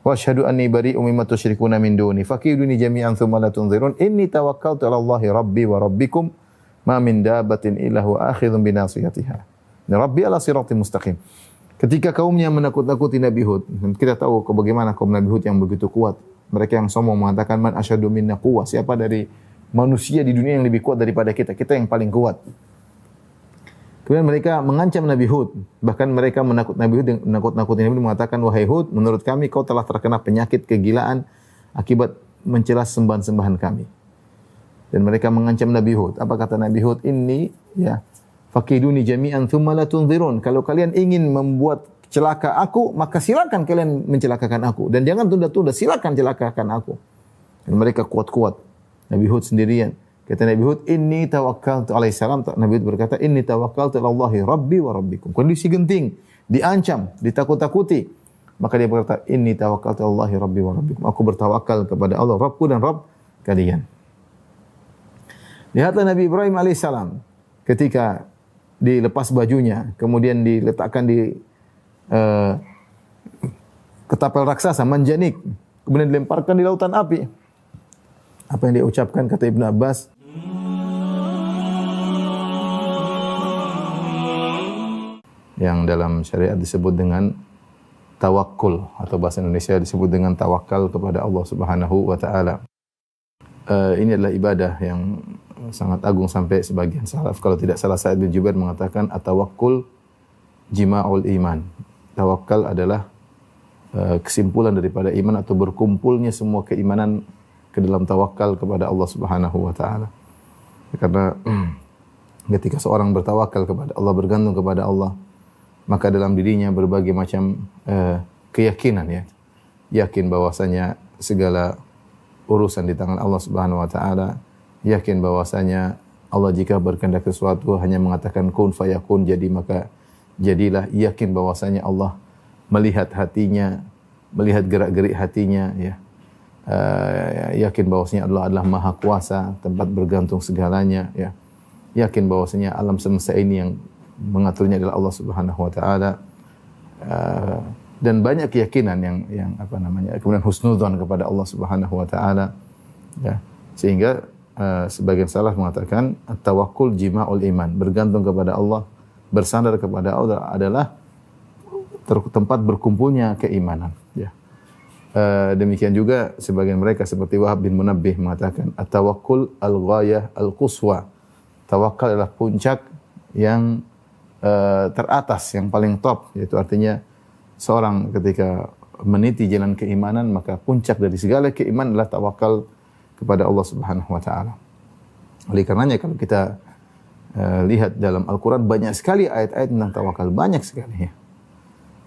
wa asyhadu anni bari'um mimma tusyrikuna min duni fakiduni jami'an tsumma la tunzirun inni tawakkaltu 'ala Allahi rabbi wa rabbikum ma min dabbatin illa huwa akhidhun bi nasiyatiha. Rabbi ala siratim mustaqim. Ketika kaumnya menakut-nakuti Nabi Hud, kita tahu bagaimana kaum Nabi Hud yang begitu kuat. Mereka yang sombong mengatakan man asyadu minna quwwah, siapa dari manusia di dunia yang lebih kuat daripada kita? Kita yang paling kuat. Kemudian mereka mengancam Nabi Hud, bahkan mereka menakut-nakuti Nabi Hud mengatakan, wahai Hud, menurut kami kau telah terkena penyakit kegilaan akibat mencela sembahan-sembahan kami. Dan mereka mengancam Nabi Hud. Apa kata Nabi Hud? Inni ya fakiduni jami'an thumma la tunzirun. Kalau kalian ingin membuat celaka aku, maka silakan kalian mencelakakan aku dan jangan tunda-tunda, silakan celakakan aku. Dan mereka kuat-kuat. Nabi Hud sendirian. Kata Nabi Hud, inni tawakkaltu alaihi salam. Nabi Hud berkata, inni tawakkaltu ala Allahi rabbi wa rabbikum. Kondisi genting, diancam, ditakut-takuti. Maka dia berkata, inni tawakkaltu ala Allahi rabbi wa rabbikum. Aku bertawakal kepada Allah, Rabbku dan Rabb kalian. Lihatlah Nabi Ibrahim alaihi salam ketika dilepas bajunya, kemudian diletakkan di ketapel raksasa, manjanik, kemudian dilemparkan di lautan api. Apa yang dia ucapkan, kata Ibnu Abbas, yang dalam syariat disebut dengan tawakkul, atau bahasa Indonesia disebut dengan tawakal kepada Allah Subhanahu wa taala. Ini adalah ibadah yang sangat agung sampai sebagian salaf, kalau tidak salah Sa'id bin Jubair mengatakan at-tawakkul jima'ul iman. Tawakal adalah kesimpulan daripada iman atau berkumpulnya semua keimanan ke dalam tawakal kepada Allah Subhanahu wa taala. Karena ketika seorang bertawakal kepada Allah, bergantung kepada Allah, maka dalam dirinya berbagai macam keyakinan, ya. Yakin bahwasanya segala urusan di tangan Allah Subhanahu wa taala, yakin bahwasanya Allah jika berkehendak sesuatu hanya mengatakan kun fayakun, jadi maka jadilah. Yakin bahwasanya Allah melihat hatinya, melihat gerak-gerik hatinya, ya. Yakin bahwasanya Allah adalah Maha Kuasa, tempat bergantung segalanya, ya. Yakin bahwasanya alam semesta ini yang mengaturnya adalah Allah Subhanahu wa taala. Dan banyak keyakinan yang apa namanya? Kemudian husnudzon kepada Allah Subhanahu wa taala, ya. Sehingga sebagian salaf mengatakan at-tawakkul jima'ul iman, bergantung kepada Allah, bersandar kepada Allah adalah tempat berkumpulnya keimanan, ya. Demikian juga sebagian mereka seperti Wahab bin Munabbih mengatakan at-tawakkul al-ghayah al-quswa. Tawakal adalah puncak yang teratas, yang paling top, yaitu artinya seorang ketika meniti jalan keimanan, maka puncak dari segala keimanan adalah tawakal kepada Allah Subhanahu wa taala. Oleh karenanya kalau kita lihat dalam Al-Qur'an banyak sekali ayat-ayat tentang tawakal, banyak sekali, ya.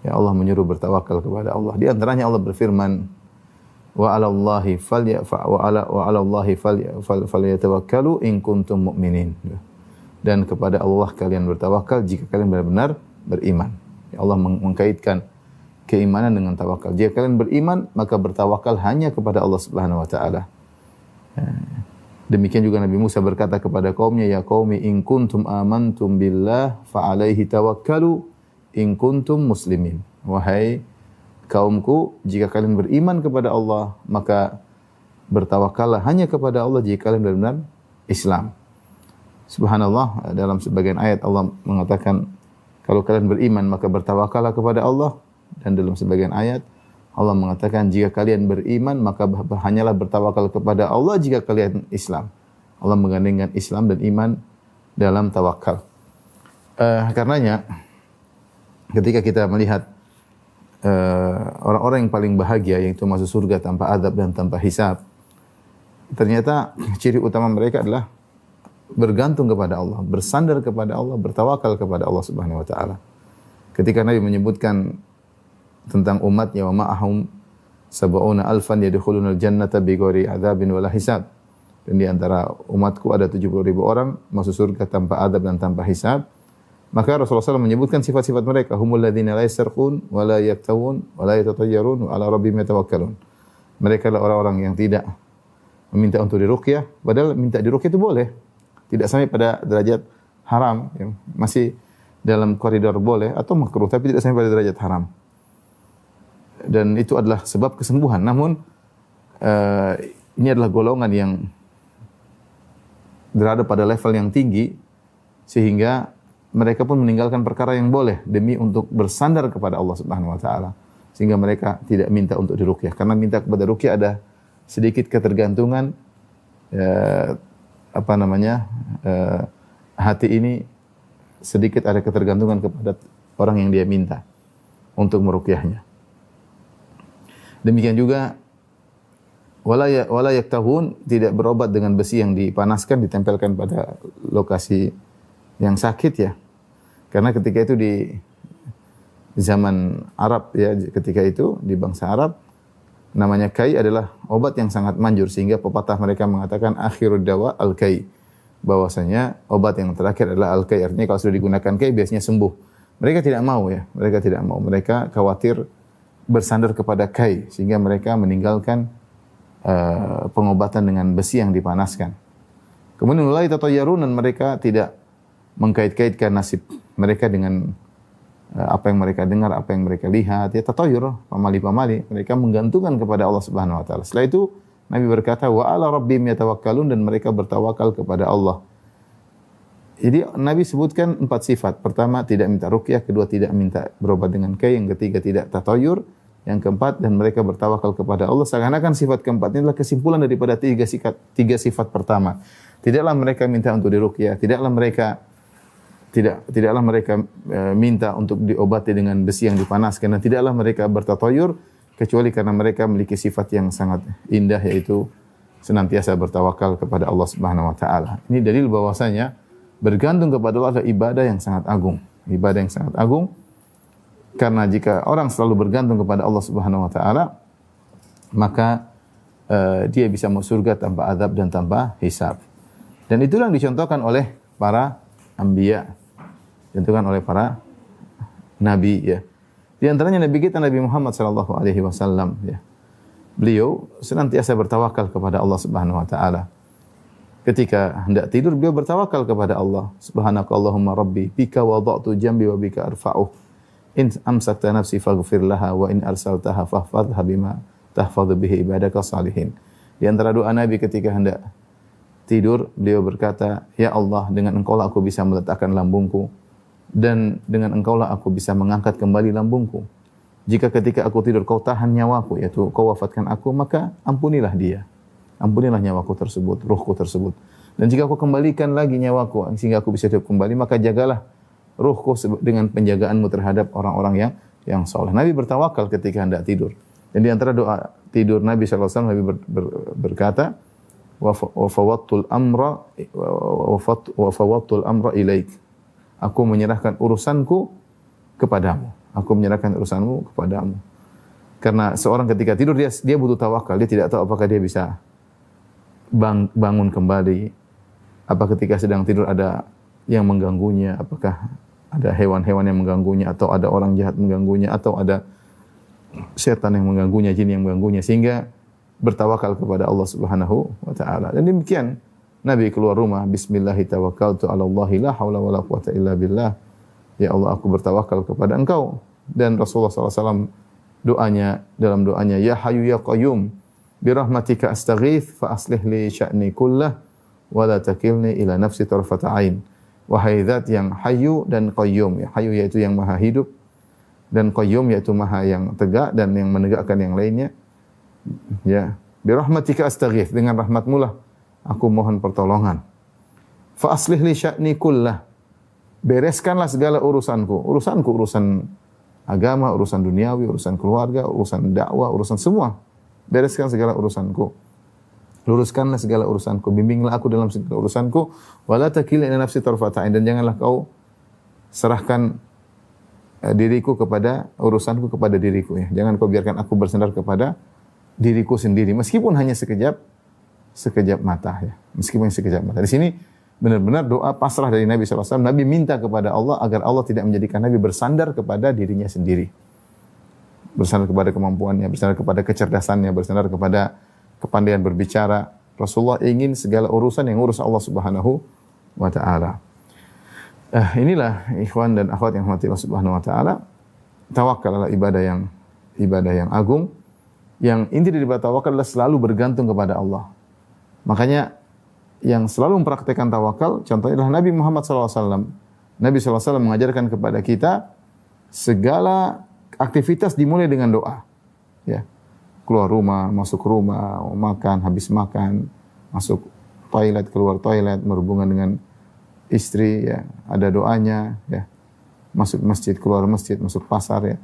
Ya, Allah menyuruh bertawakal kepada Allah. Di antaranya Allah berfirman, wa 'alallahi falyatawakkalu in kuntum mu'minin. Dan kepada Allah kalian bertawakal jika kalian benar-benar beriman. Ya, Allah mengkaitkan keimanan dengan tawakal. Jika kalian beriman, maka bertawakal hanya kepada Allah Subhanahu wa taala. Demikian juga Nabi Musa berkata kepada kaumnya, ya qaumi in kuntum amantum billah fa 'alaihi tawakkalu in kuntum muslimin. Wahai kaumku, jika kalian beriman kepada Allah, maka bertawakallah hanya kepada Allah jika kalian benar-benar Islam. Subhanallah, dalam sebagian ayat Allah mengatakan kalau kalian beriman maka bertawakallah kepada Allah, dan dalam sebagian ayat Allah mengatakan jika kalian beriman maka hanyalah bertawakal kepada Allah jika kalian Islam. Allah menggandengkan Islam dan iman dalam tawakal. Karenanya ketika kita melihat orang-orang yang paling bahagia, yaitu masuk surga tanpa azab dan tanpa hisab, ternyata ciri utama mereka adalah bergantung kepada Allah, bersandar kepada Allah, bertawakal kepada Allah Subhanahu wa taala. Ketika Nabi menyebutkan tentang umatnya, wa ma'ahum sab'una alfan yadkhuluna al-jannata bighairi adzabin wala hisab. Dan di antara umatku ada 70.000 orang masuk surga tanpa azab dan tanpa hisab. Maka Rasulullah SAW menyebutkan sifat-sifat mereka, humul ladzina la yasarqun wa la yaktawun wa la yatatayyarun wa ala rabbihim yatawakkalun. Mereka adalah orang-orang yang tidak meminta untuk diruqyah, padahal minta diruqyah itu boleh. Tidak sampai pada derajat haram, yang masih dalam koridor boleh atau makruh, tapi tidak sampai pada derajat haram. dan itu adalah sebab kesembuhan. Namun ini adalah golongan yang berada pada level yang tinggi sehingga mereka pun meninggalkan perkara yang boleh demi untuk bersandar kepada Allah Subhanahu wa taala. Sehingga mereka tidak minta untuk diruqyah, karena minta kepada ruqyah ada sedikit ketergantungan hati ini sedikit ada ketergantungan kepada orang yang dia minta untuk meruqyahnya. Demikian juga wala yaktahun, tidak berobat dengan besi yang dipanaskan ditempelkan pada lokasi yang sakit ya. Karena ketika itu di zaman Arab ya, ketika itu di bangsa Arab namanya kai adalah obat yang sangat manjur, sehingga pepatah mereka mengatakan akhirud dawa al-kai, bahwasanya obat yang terakhir adalah al-kai. Artinya kalau sudah digunakan kai biasanya sembuh. Mereka tidak mau ya, mereka tidak mau. Mereka khawatir bersandar kepada kai sehingga mereka meninggalkan pengobatan dengan besi yang dipanaskan. Kemudian mulai tatayyarun, dan mereka tidak mengkait-kaitkan nasib mereka dengan apa yang mereka dengar, apa yang mereka lihat. Ya tatayyur, pamali-pamali, mereka menggantungkan kepada Allah Subhanahu wa taala. Setelah itu Nabi berkata wa ala rabbihim yatawakkalun, dan mereka bertawakal kepada Allah. Jadi Nabi sebutkan 4 sifat. Pertama, tidak minta ruqyah. Kedua, tidak minta berobat dengan kai. Yang ketiga, tidak tatayyur. Yang keempat, dan mereka bertawakal kepada Allah. Seakan-akan sifat keempat ini adalah kesimpulan daripada tiga sifat pertama. Tidaklah mereka minta untuk diruqyah, tidaklah mereka minta untuk diobati dengan besi yang dipanaskan, dan tidaklah mereka bertatayyur kecuali karena mereka memiliki sifat yang sangat indah, yaitu senantiasa bertawakal kepada Allah Subhanahu wa taala. Ini dalil bahwasanya bergantung kepada Allah adalah ibadah yang sangat agung. Ibadah yang sangat agung, karena jika orang selalu bergantung kepada Allah Subhanahu wa taala, maka dia bisa masuk surga tanpa azab dan tanpa hisab. Dan itulah yang dicontohkan oleh para anbiya, dicontohkan oleh para nabi ya. Di antaranya nabi kita Nabi Muhammad sallallahu alaihi wasallam ya. Beliau senantiasa bertawakal kepada Allah Subhanahu wa taala. Ketika hendak tidur beliau bertawakal kepada Allah. Subhanakallahumma rabbi bika wada'tu jambi wa bika arfa'uh. In amsakta nafsi faghfir laha wa in arsaltaha fahfadhha bima tahfadhu bihi ibadaka salihin. Di antara doa Nabi ketika hendak tidur, beliau berkata, "Ya Allah, dengan Engkaulah aku bisa meletakkan lambungku, dan dengan Engkaulah aku bisa mengangkat kembali lambungku. Jika ketika aku tidur kau tahan nyawaku, yaitu kau wafatkan aku, maka ampunilah dia. Ampunilah nyawaku tersebut, ruhku tersebut. Dan jika aku kembalikan lagi nyawaku sehingga aku bisa hidup kembali, maka jagalah ruhku dengan penjagaanmu terhadap orang-orang yang saleh." Nabi bertawakal ketika hendak tidur. Dan di antara doa tidur Nabi sallallahu alaihi wasallam, Nabi berkata, wa fawattul amra ilaik. Aku menyerahkan urusanku kepadamu. Aku menyerahkan urusanmu kepadamu. Karena seorang ketika tidur dia butuh tawakal. Dia tidak tahu apakah dia bisa bangun kembali. Apa ketika sedang tidur ada yang mengganggunya, apakah ada hewan-hewan yang mengganggunya, atau ada orang jahat mengganggunya, atau ada setan yang mengganggunya, jin yang mengganggunya, sehingga bertawakal kepada Allah Subhanahu wa taala. Dan demikian Nabi keluar rumah, bismillahi tawakkaltu 'ala Allahi la haula wala quwwata illa billah. Ya Allah, aku bertawakal kepada Engkau. Dan Rasulullah SAW dalam doanya, ya hayyu ya qayyum bi rahmatika astaghits fa aslih li sya'ni kullah wa la takilni ila nafsi tarfata ain. Wahai zat yang hayyu dan qayyum. Ya, hayyu yaitu yang maha hidup, dan qayyum yaitu maha yang tegak dan yang menegakkan yang lainnya. Ya, bi rahmatika astaghits, dengan rahmatmu lah aku mohon pertolongan. Fa aslih li sya'ni kullah, bereskanlah segala urusanku, urusan agama, urusan duniawi, urusan keluarga, urusan dakwah, urusan semua. Bereskan segala urusanku. Luruskanlah segala urusanku, bimbinglah aku dalam segala urusanku, wala takilni ila nafsi tarfata ain, dan janganlah kau serahkan diriku kepada urusanku kepada diriku ya. Jangan kau biarkan aku bersandar kepada diriku sendiri, meskipun hanya sekejap mata ya. Meskipun sekejap mata. Di sini benar-benar doa pasrah dari Nabi SAW. Nabi minta kepada Allah agar Allah tidak menjadikan Nabi bersandar kepada dirinya sendiri. Bersandar kepada kemampuannya, bersandar kepada kecerdasannya, bersandar kepada kepandaian berbicara. Rasulullah ingin segala urusan yang urus Allah Subhanahu wa taala. Inilah ikhwan dan akhwat yang rahmati Allah Subhanahu wa taala. Tawakal adalah ibadah yang ibadah yang agung. Yang inti dari tawakal adalah selalu bergantung kepada Allah. Makanya yang selalu mempraktikkan tawakal, contohnya adalah Nabi Muhammad SAW. Nabi SAW mengajarkan kepada kita segala aktivitas dimulai dengan doa. Ya. Keluar rumah, masuk rumah, makan, habis makan, masuk toilet, keluar toilet, berhubungan dengan istri, ya, ada doanya, ya. Masuk masjid, keluar masjid, masuk pasar, ya.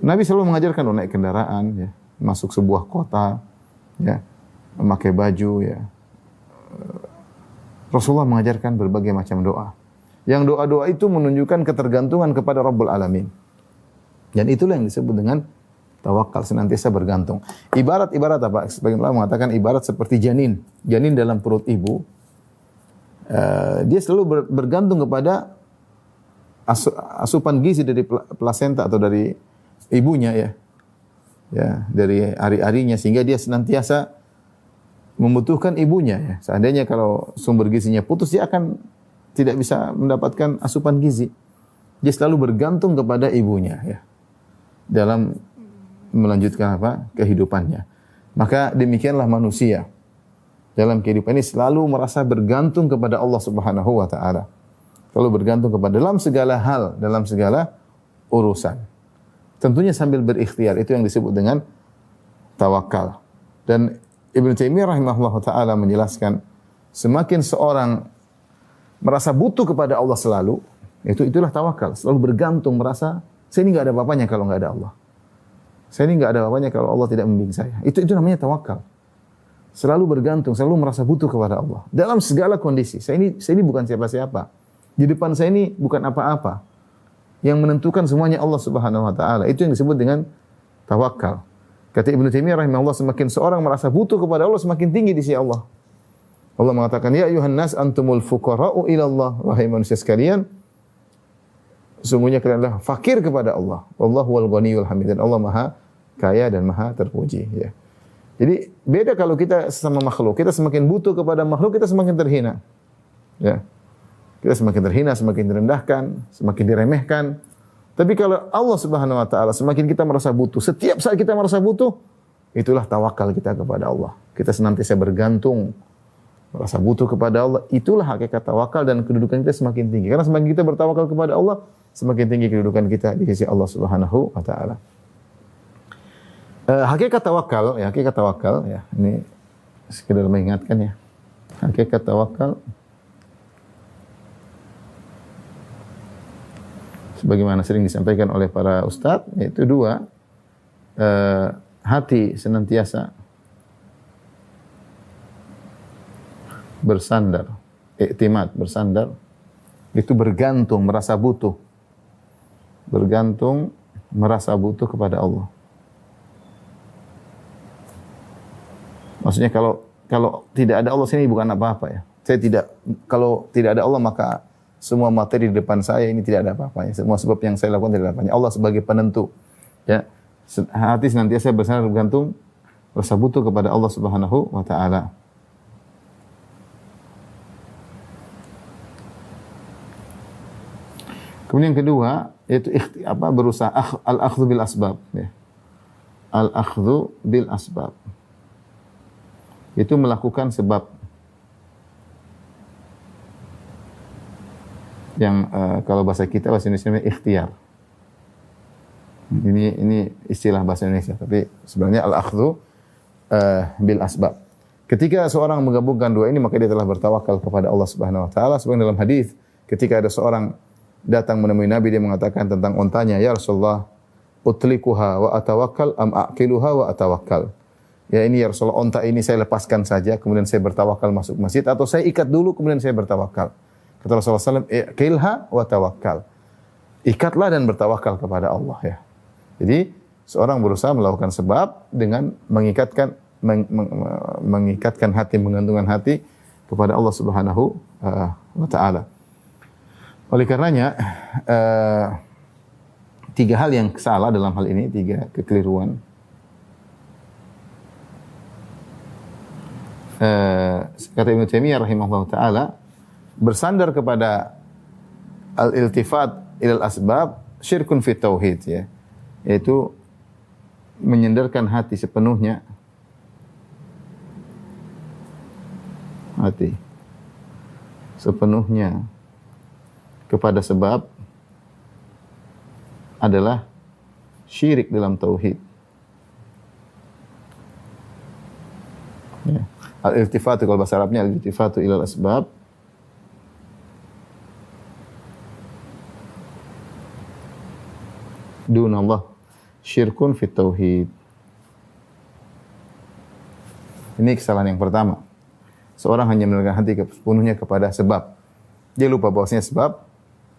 Nabi selalu mengajarkan naik kendaraan, ya, masuk sebuah kota, ya, memakai baju, ya. Rasulullah mengajarkan berbagai macam doa. Yang doa-doa itu menunjukkan ketergantungan kepada Rabbul Alamin. Dan itulah yang disebut dengan tawakal, senantiasa bergantung. Ibarat apa? Sebagian ulama mengatakan ibarat seperti janin. Janin dalam perut ibu, dia selalu bergantung kepada asupan gizi dari plasenta atau dari ibunya, ya. Ya, dari ari-arinya, sehingga dia senantiasa membutuhkan ibunya, ya. Seandainya kalau sumber gizinya putus, dia akan tidak bisa mendapatkan asupan gizi. Dia selalu bergantung kepada ibunya, ya, dalam melanjutkan kehidupannya. Maka demikianlah manusia dalam kehidupan ini selalu merasa bergantung kepada Allah Subhanahu wa taala. Selalu bergantung kepada dalam segala hal, dalam segala urusan. Tentunya sambil berikhtiar, itu yang disebut dengan tawakal. Dan Ibnu Taimiyah rahimahullah taala menjelaskan, semakin seorang merasa butuh kepada Allah selalu, itulah tawakal. Selalu bergantung, merasa saya ini enggak ada apa-apanya kalau enggak ada Allah. Saya ini enggak ada apa-apanya kalau Allah tidak membimbing saya. Itu namanya tawakal. Selalu bergantung, selalu merasa butuh kepada Allah dalam segala kondisi. Saya ini bukan siapa-siapa. Di depan saya ini bukan apa-apa. Yang menentukan semuanya Allah Subhanahu wa taala. Itu yang disebut dengan tawakal. Kata Ibnu Taimiyah rahimahullah, semakin seorang merasa butuh kepada Allah, semakin tinggi di sisi Allah. Allah mengatakan, ya ayuhan nas antumul fuqara'u ila Allah. Wahai manusia sekalian, sungguhnya kalian adalah fakir kepada Allah. Wallahu wal ghaniyul hamid. Dan Allah Maha kaya dan Maha terpuji, ya. Jadi beda kalau kita sesama makhluk. Kita semakin butuh kepada makhluk, kita semakin terhina. Ya. Kita semakin terhina, semakin direndahkan, semakin diremehkan. Tapi kalau Allah Subhanahu wa taala, semakin kita merasa butuh, setiap saat kita merasa butuh, itulah tawakal kita kepada Allah. Kita senantiasa bergantung, merasa butuh kepada Allah. Itulah hakikat tawakal, dan kedudukan kita semakin tinggi. Karena semakin kita bertawakal kepada Allah, semakin tinggi kedudukan kita di sisi Allah Subhanahu wa taala. Hakikat tawakal, ya. Ini sekedar mengingatkan, ya. Hakikat tawakal sebagaimana sering disampaikan oleh para ustadz, yaitu dua, hati senantiasa bersandar, iktimad, bersandar, itu bergantung, merasa butuh, bergantung, merasa butuh kepada Allah. Maksudnya kalau tidak ada Allah, sini bukan apa-apa, ya. Kalau tidak ada Allah, maka semua materi di depan saya ini tidak ada apa-apanya. Semua sebab yang saya lakukan tidak ada apa-apanya. Allah sebagai penentu, ya. Hati senantiasa bersandar, bergantung, rasa butuh kepada Allah Subhanahu wa taala. Kemudian yang kedua, yaitu berusaha al-akhdhu bil asbab, ya. Al-akhdhu bil asbab. Itu melakukan sebab. Yang kalau bahasa Indonesia namanya ikhtiar. Ini istilah bahasa Indonesia, tapi sebenarnya al-akhdhu bil asbab. Ketika seorang menggabungkan dua ini, maka dia telah bertawakal kepada Allah Subhanahu wa taala. Seperti dalam hadis, ketika ada seorang datang menemui Nabi, dia mengatakan tentang ontanya, ya Rasulullah, utlikuha wa atawakkal am aqiluha wa atawakkal. Ya ini ya Rasulullah, onta ini saya lepaskan saja, kemudian saya bertawakal masuk masjid, atau saya ikat dulu kemudian saya bertawakal. Kata Rasulullah SAW, iqilha wa tawakkal. Ikatlah dan bertawakal kepada Allah, ya. Jadi seorang berusaha melakukan sebab dengan mengikatkan hati, menggantungkan hati kepada Allah Subhanahu wa taala. Oleh karenanya tiga hal yang salah dalam hal ini, tiga kekeliruan. Kata Ibnu Taimiyah rahimahullah taala, bersandar kepada al-iltifat ilal asbab syirkun fit tauhid, ya. Yaitu menyandarkan hati sepenuhnya kepada sebab adalah syirik dalam tauhid. Ya. Al-iltifatu, kalau bahasa Arabnya al-iltifatu ilal asbab, dunallah syirkun fit tauhid. Ini kesalahan yang pertama. Seorang hanya menargetkan hati sepenuhnya kepada sebab. Dia lupa bahwasanya sebab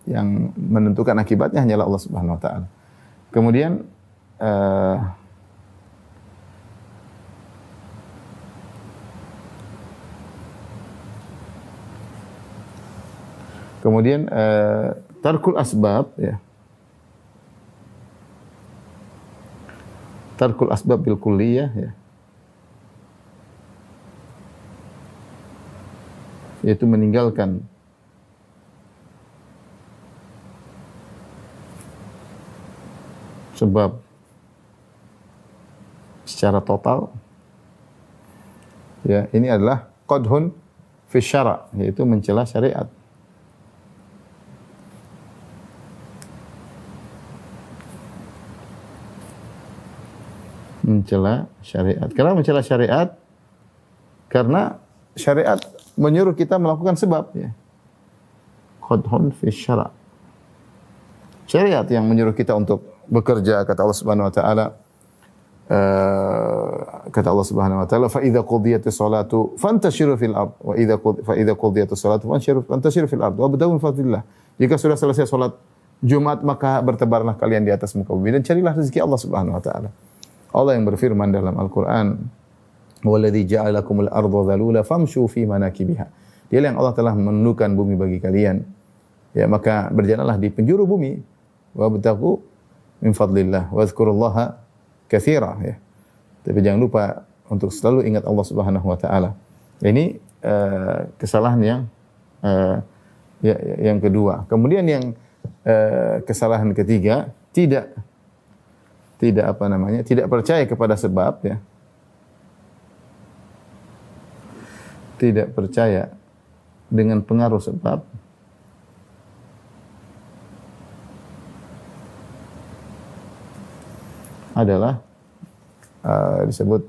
yang menentukan akibatnya hanyalah Allah Subhanahu wa taala. Kemudian tarkul asbab, ya. Tarkul asbab bil kulliyah, ya. Yaitu meninggalkan sebab secara total, ya, ini adalah qadhun fi syara', yaitu mencela syariat. Mencela syariat. Kenapa mencela syariat? Karena syariat menyuruh kita melakukan sebab, ya. Qadhun fi syara'. Syariat yang menyuruh kita untuk bekerja, kata Allah Subhanahu wa taala, fa idza qudiyatis salatu fantashiru fil ard wa idza qudiyatis salatu fantashiru fil ard wabtaghu min fadlillah. Jika sudah selesai salat Jumat, maka bertebarlah kalian di atas muka bumi dan carilah rezeki Allah Subhanahu wa taala. Allah yang berfirman dalam Al-Qur'an, "Walladzi ja'alakumul arda dzalula famshu fi manakibiha." Dia yang Allah telah menundukkan bumi bagi kalian. Ya, maka berjalanlah di penjuru bumi. Wabtaghu min fadlillah wa dzkurullaha katsira, ya. Tapi jangan lupa untuk selalu ingat Allah Subhanahu wa taala. Ini kesalahan yang kedua. Kemudian yang kesalahan ketiga, tidak percaya kepada sebab, ya. Tidak percaya dengan pengaruh sebab. Adalah disebut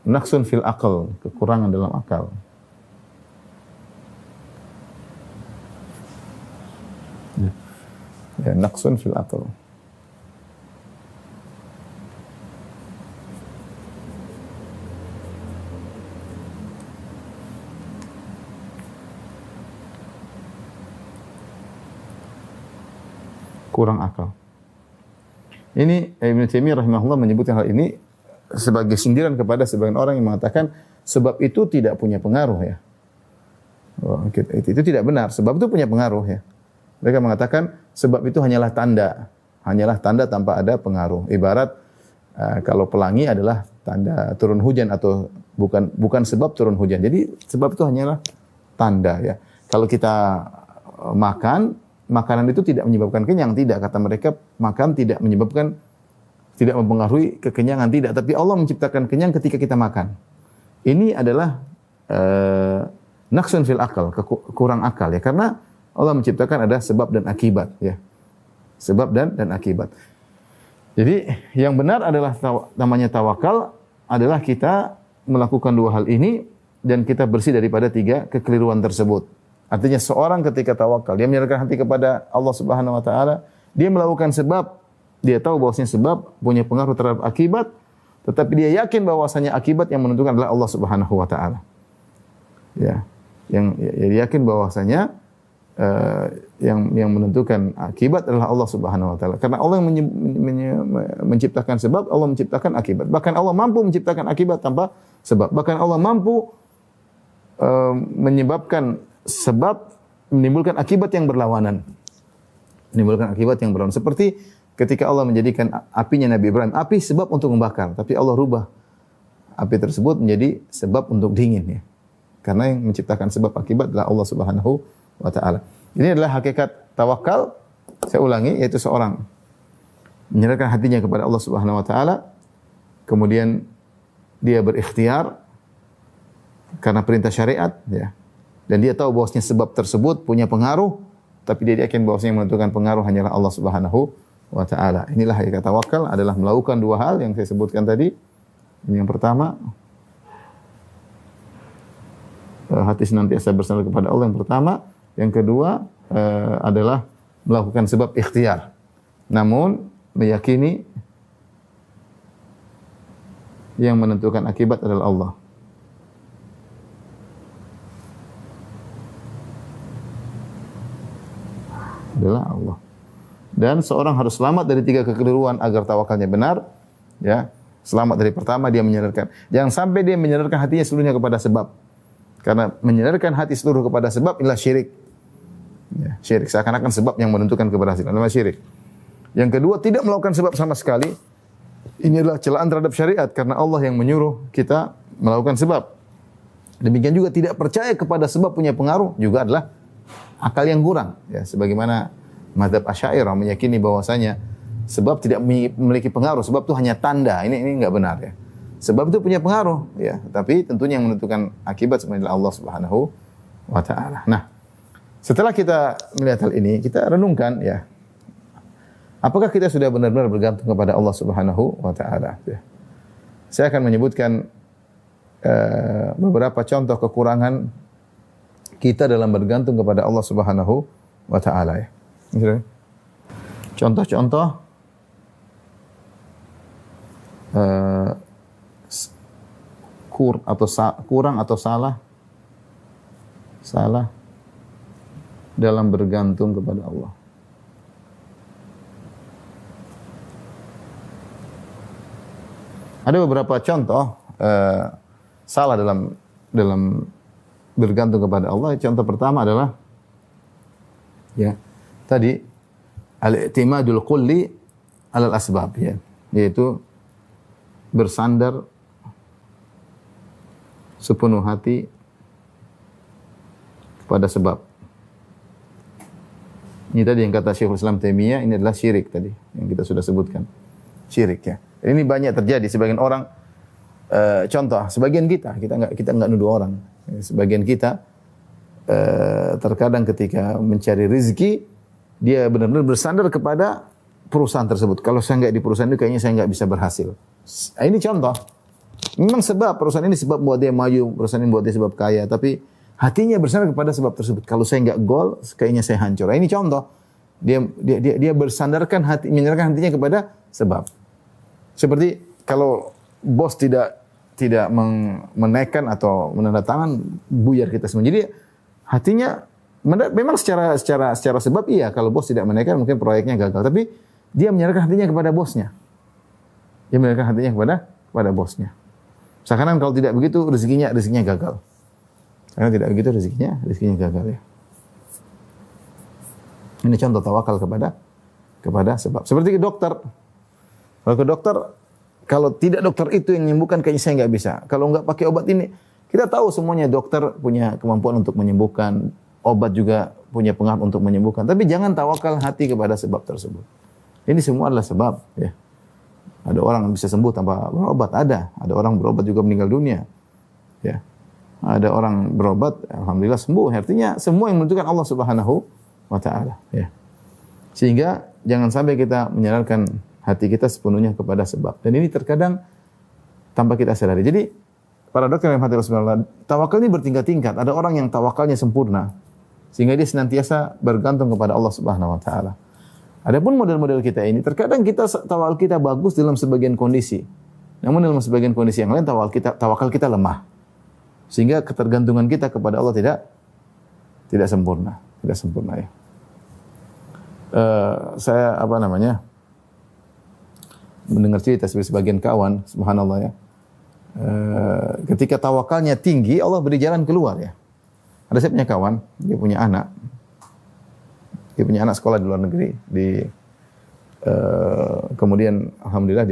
naqsun fil aql, kekurangan dalam akal. Ya, naqsun fil aql. Kurang akal. Ini Ibnu Taimiyah rahimahullah menyebutkan hal ini sebagai sindiran kepada sebagian orang yang mengatakan sebab itu tidak punya pengaruh, ya. Itu tidak benar. Sebab itu punya pengaruh, ya. Mereka mengatakan sebab itu hanyalah tanda tanpa ada pengaruh. Ibarat kalau pelangi adalah tanda turun hujan atau bukan sebab turun hujan. Jadi sebab itu hanyalah tanda, ya. Kalau kita makan, makanan itu tidak menyebabkan kenyang, tidak. Kata mereka, makan tidak mempengaruhi kekenyangan, tidak. Tapi Allah menciptakan kenyang ketika kita makan. Ini adalah naqsun fil akal, kurang akal, ya. Karena Allah menciptakan ada sebab dan akibat, ya. Sebab dan akibat. Jadi yang benar adalah namanya tawakal adalah kita melakukan dua hal ini dan kita bersih daripada tiga kekeliruan tersebut. Artinya seorang ketika tawakal, dia menyerahkan hati kepada Allah Subhanahu wa taala, dia melakukan sebab, dia tahu bahwasanya sebab punya pengaruh terhadap akibat, tetapi dia yakin bahwasanya akibat yang menentukan adalah Allah Subhanahu wa taala. Ya. Yang yakin bahwasanya yang menentukan akibat adalah Allah Subhanahu wa taala. Karena Allah yang menciptakan sebab, Allah menciptakan akibat. Bahkan Allah mampu menciptakan akibat tanpa sebab. Bahkan Allah mampu menyebabkan sebab menimbulkan akibat yang berlawanan. Seperti ketika Allah menjadikan apinya Nabi Ibrahim, api sebab untuk membakar, tapi Allah rubah api tersebut menjadi sebab untuk dingin, ya. Karena yang menciptakan sebab akibat adalah Allah Subhanahu wa taala. Ini adalah hakikat tawakal. Saya ulangi, yaitu seorang menyerahkan hatinya kepada Allah Subhanahu wa taala, kemudian dia berikhtiar karena perintah syariat, ya. Dan dia tahu bahwasanya sebab tersebut punya pengaruh, tapi dia yakin bahwasanya yang menentukan pengaruh hanyalah Allah Subhanahu wa taala. Inilah hakikat tawakal, adalah melakukan dua hal yang saya sebutkan tadi. Ini yang pertama, hati senantiasa bersandar kepada Allah, yang pertama. Yang kedua adalah melakukan sebab ikhtiar, namun meyakini yang menentukan akibat adalah Allah. Adalah Allah. Dan seorang harus selamat dari tiga kekeliruan agar tawakalnya benar. Ya, selamat dari pertama, dia menyerahkan. Jangan sampai dia menyerahkan hatinya seluruhnya kepada sebab. Karena menyerahkan hati seluruh kepada sebab inilah syirik. Ya, syirik seakan-akan sebab yang menentukan keberhasilan. Inilah syirik. Yang kedua, tidak melakukan sebab sama sekali. Ini adalah celaan terhadap syariat karena Allah yang menyuruh kita melakukan sebab. Demikian juga tidak percaya kepada sebab punya pengaruh juga adalah akal yang kurang. Ya, sebagaimana mazhab Asy'ariyah meyakini bahwasanya sebab tidak memiliki pengaruh, sebab itu hanya tanda. Ini enggak benar, ya. Sebab itu punya pengaruh, ya, tapi tentunya yang menentukan akibat sebenarnya Allah Subhanahu wa taala. Nah, setelah kita melihat hal ini, kita renungkan, ya. Apakah kita sudah benar-benar bergantung kepada Allah Subhanahu wa taala? Ya. Saya akan menyebutkan beberapa contoh kekurangan kita dalam bergantung kepada Allah Subhanahu wa taala, ya. Contoh-contoh kurang atau salah dalam bergantung kepada Allah. Ada beberapa contoh salah dalam bergantung kepada Allah. Contoh pertama adalah, ya, tadi al-i'timadul kulli 'alal asbab, ya, yaitu bersandar sepenuh hati kepada sebab. Ini tadi yang kata Syekhul Islam Taimiyah, ini adalah syirik tadi yang kita sudah sebutkan. Syirik, ya. Ini banyak terjadi. Sebagian orang, contoh, sebagian kita enggak nuduh orang. Sebagian kita terkadang ketika mencari rezeki, dia benar-benar bersandar kepada perusahaan tersebut. Kalau saya enggak di perusahaan itu, kayaknya saya enggak bisa berhasil. Ini contoh. Memang sebab perusahaan ini sebab buat dia maju, perusahaan ini buat dia sebab kaya, tapi hatinya bersandar kepada sebab tersebut. Kalau saya enggak gol, kayaknya saya hancur. Ini contoh. Dia bersandarkan hati, menyerahkan hatinya kepada sebab. Seperti kalau bos tidak menaikkan atau menandatangan, buyar kita semua. Jadi hatinya memang secara sebab iya, kalau bos tidak menaikkan mungkin proyeknya gagal, tapi dia menyerahkan hatinya kepada bosnya. Dia menyerahkan hatinya kepada bosnya. Seakan-akan kalau tidak begitu rezekinya gagal. Karena tidak begitu rezekinya gagal, ya. Ini contoh tawakal kepada sebab. Seperti ke dokter. Kalau ke dokter, kalau tidak dokter itu yang menyembuhkan, kayaknya saya nggak bisa. Kalau nggak pakai obat ini, kita tahu semuanya dokter punya kemampuan untuk menyembuhkan, obat juga punya pengaruh untuk menyembuhkan. Tapi jangan tawakal hati kepada sebab tersebut. Ini semua adalah sebab, ya. Ada orang yang bisa sembuh tanpa berobat, ada orang berobat juga meninggal dunia, ya. Ada orang berobat, alhamdulillah sembuh. Artinya semua yang menentukan Allah Subhanahu wa taala, ya. Sehingga jangan sampai kita menyerahkan hati kita sepenuhnya kepada sebab. Dan ini terkadang tanpa kita sadari. Jadi para dokter yang hati Rasulullah, tawakal ini bertingkat-tingkat. Ada orang yang tawakalnya sempurna sehingga dia senantiasa bergantung kepada Allah Subhanahu wa taala. Adapun model-model kita ini, terkadang tawakal kita bagus dalam sebagian kondisi. Namun dalam sebagian kondisi yang lain tawakal kita lemah. Sehingga ketergantungan kita kepada Allah tidak sempurna, ya. Saya mendengar cerita sebagian kawan, subhanallah, ya. Ketika tawakalnya tinggi, Allah beri jalan keluar, ya. Ada saya punya kawan, dia punya anak sekolah di luar negeri, kemudian alhamdulillah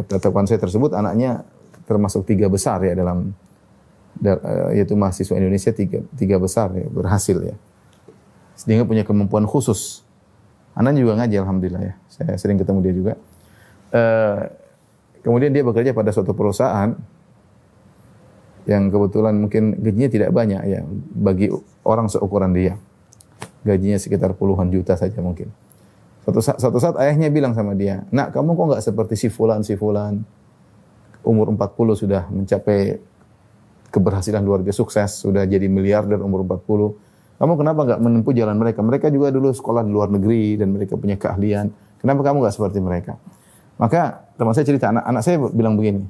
kata kawan saya tersebut, anaknya termasuk 3 besar, ya, yaitu mahasiswa Indonesia 3 besar, ya, berhasil, ya. Sehingga punya kemampuan khusus. Anak juga ngaji alhamdulillah ya. Saya sering ketemu dia juga. Kemudian dia bekerja pada suatu perusahaan yang kebetulan mungkin gajinya tidak banyak ya bagi orang seukuran dia. Gajinya sekitar puluhan juta saja mungkin. Suatu saat ayahnya bilang sama dia, "Nak, kamu kok enggak seperti si fulan, umur 40 sudah mencapai keberhasilan luar biasa, sukses, sudah jadi miliarder umur 40. Kamu kenapa enggak menempuh jalan mereka? Mereka juga dulu sekolah di luar negeri dan mereka punya keahlian. Kenapa kamu enggak seperti mereka?" Maka teman saya cerita, anak saya bilang begini,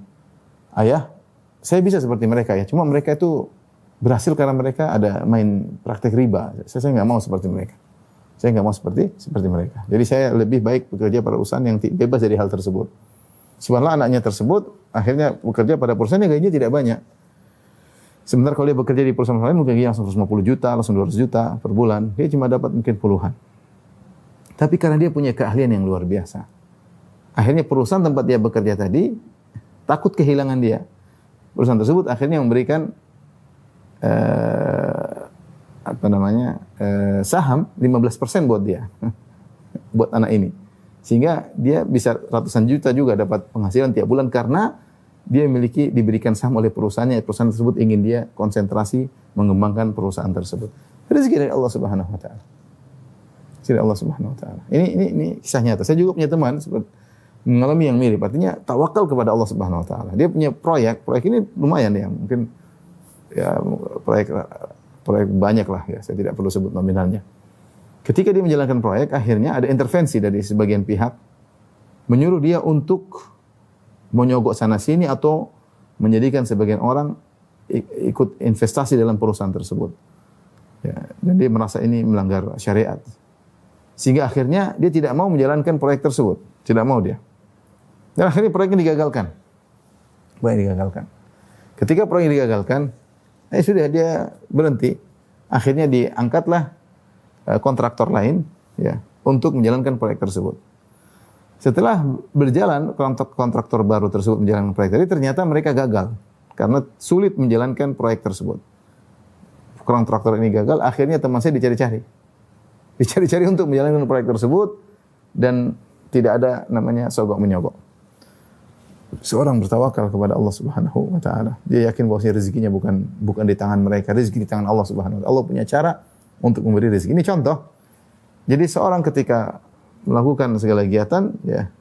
"Ayah, saya bisa seperti mereka ya, cuma mereka itu berhasil karena mereka ada main praktek riba. Saya enggak mau seperti mereka. Saya enggak mau seperti mereka. Jadi saya lebih baik bekerja pada perusahaan yang bebas dari hal tersebut." Subhanallah, anaknya tersebut akhirnya bekerja pada perusahaan yang gajinya tidak banyak. Sebentar kalau dia bekerja di perusahaan lain mungkin gajinya langsung 150 juta, langsung 200 juta per bulan. Dia cuma dapat mungkin puluhan. Tapi karena dia punya keahlian yang luar biasa. Akhirnya perusahaan tempat dia bekerja tadi takut kehilangan dia. Perusahaan tersebut akhirnya memberikan saham 15% buat dia. Buat anak ini. Sehingga dia bisa ratusan juta juga dapat penghasilan tiap bulan karena dia diberikan saham oleh perusahaannya. Perusahaan tersebut ingin dia konsentrasi mengembangkan perusahaan tersebut. Rezeki dari Allah Subhanahu wa taala. Rezeki dari Allah Subhanahu wa taala. Ini kisah nyata. Saya juga punya teman seperti mengalami yang mirip. Artinya tawakal kepada Allah Subhanahu wa taala. Dia punya proyek ini lumayan ya, mungkin ya proyek banyak lah ya. Saya tidak perlu sebut nominalnya. Ketika dia menjalankan proyek, akhirnya ada intervensi dari sebagian pihak menyuruh dia untuk menyogok sana sini atau menjadikan sebagian orang ikut investasi dalam perusahaan tersebut. Ya, dan dia merasa ini melanggar syariat. Sehingga akhirnya dia tidak mau menjalankan proyek tersebut. Tidak mau dia. Dan akhirnya proyeknya digagalkan. Ketika proyek digagalkan, sudah dia berhenti. Akhirnya diangkatlah kontraktor lain ya untuk menjalankan proyek tersebut. Setelah berjalan kontraktor baru tersebut menjalankan proyek tadi, ternyata mereka gagal karena sulit menjalankan proyek tersebut. Kontraktor ini gagal, akhirnya teman saya dicari untuk menjalankan proyek tersebut dan tidak ada namanya sogok menyogok. Seorang bertawakal kepada Allah Subhanahu wa taala. Dia yakin bahwa rezekinya bukan di tangan mereka, rezeki di tangan Allah Subhanahu wa taala. Allah punya cara untuk memberi rezeki. Ini contoh. Jadi seorang ketika melakukan segala kegiatan, ya,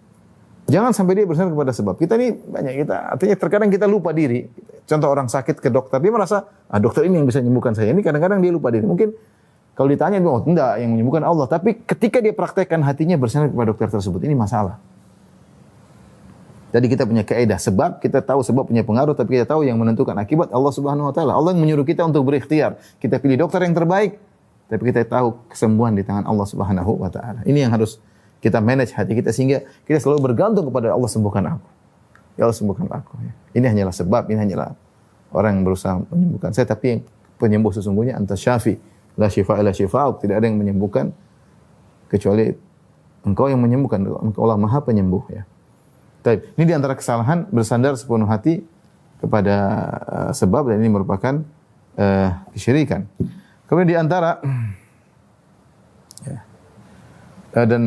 jangan sampai dia bersandar kepada sebab. Artinya terkadang kita lupa diri. Contoh orang sakit ke dokter, dia merasa, dokter ini yang bisa menyembuhkan saya. Ini kadang-kadang dia lupa diri. Mungkin kalau ditanya, enggak, yang menyembuhkan Allah. Tapi ketika dia praktekkan hatinya bersandar kepada dokter tersebut, ini masalah. Jadi kita punya kaidah sebab, kita tahu sebab punya pengaruh, tapi kita tahu yang menentukan akibat Allah Subhanahu wa taala. Allah yang menyuruh kita untuk berikhtiar. Kita pilih dokter yang terbaik. Tapi kita tahu kesembuhan di tangan Allah Subhanahu wa taala. Ini yang harus kita manage hati kita sehingga kita selalu bergantung kepada Allah, sembuhkan aku. Ya Allah, sembuhkan aku. Ini hanyalah sebab, ini hanyalah orang yang berusaha menyembuhkan saya, tapi yang penyembuh sesungguhnya anta syafi, la syifa illa syifa'uk. Tidak ada yang menyembuhkan kecuali Engkau yang menyembuhkan. Engkau Allah Maha Penyembuh ya. Baik, ini di antara kesalahan bersandar sepenuh hati kepada sebab, dan ini merupakan kesyirikan. Kemudian di antara dan